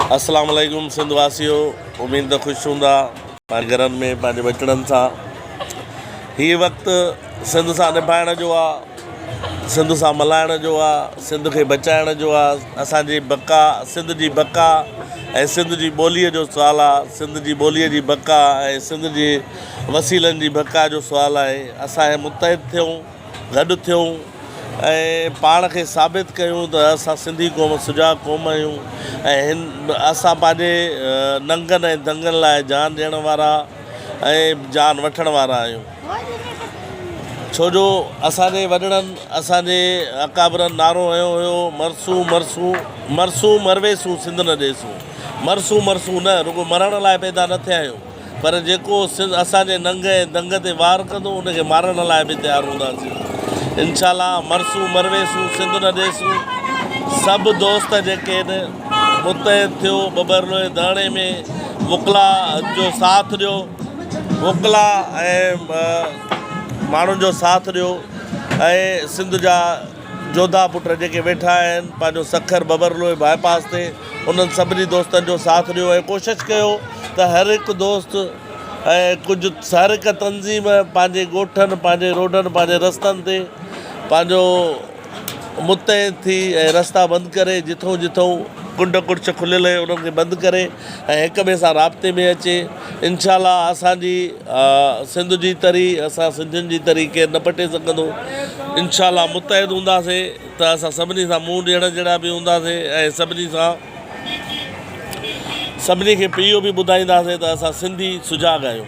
अस्सलाम वालेकुम सिंध वासियो। उम्मीद तो ख़ुशि हूंदा पंहिंजे घरनि में पंहिंजे बचड़नि सां। हीअ वक़्तु सिंध सां निभाइण जो आहे, सिंध सां मल्हाइण जो आहे, सिंध खे बचाइण जो आहे। असांजी बका, सिंध जी बका ऐं सिंध जी ॿोलीअ जो सुवालु आहे। सिंध जी ॿोलीअ जी बका ऐं सिंध जे वसीलनि जी बका जो सुवालु आहे। असां मुतहिद थियूं, गॾु थियूं ऐं पाण खे साबित कयूं त असां सिंधी क़ौम सुजाॻ क़ौम आहियूं ऐं असां पंहिंजे नंगनि ऐं दंगनि लाइ जान ॾियण वारा ऐं जान वठण वारा आहियूं। छो जो असांजे वॾड़नि, असांजे अकाबरनि नारो हयो हुयो, मरसूं मरसूं मरसूं मरवेसूं सिंध न ॾेसूं। मरसूं मरसूं न रुगो मरण लाइ पैदा न थिया आहियूं, पर जेको असांजे नंग ऐं दंग ते वार कंदो उनखे मारण लाइ बि तयारु हूंदासीं। इंशाअल्लाह मरसूं मरवेसूं सिंध न ॾेसूं। सभु दोस्त जेके आहिनि मुतहिद थियो, बबरलोए धाणे में वुकला जो साथ ॾियो, वुकला ऐं माण्हुनि जो साथ ॾियो ऐं सिंध जा जोधा पुट जेके वेठा आहिनि पंहिंजो सखर बबरलोए बाईपास ते, उन्हनि सभिनी दोस्तनि जो साथ ॾियो ऐं कोशिशि कयो त हर हिकु दोस्त ऐं कुझु हर हिकु तंज़ीम पंहिंजे ॻोठनि, पंहिंजे रोडनि, पंहिंजे रस्तनि ते पंहिंजो मुतहिद थी ऐं रस्ता बंदि करे, जिथों जिथों कुंड कुर्छ खुलियल आहे उन्हनि खे बंदि करे ऐं हिक ॿिए सां राब्ते में अचे। इंशाअल्लाह असांजी सिंध जी तरी, असां सिंधियुनि जी तरी केरु न पटे सघंदो। इंशाअल्लाह मुतहिद हूंदासीं त असां सभिनी सां मुंहुं ॾियण जहिड़ा बि हूंदासीं ऐं सभिनी खे इहो बि ॿुधाईंदासीं त असां सिंधी सुजाॻ आहियूं।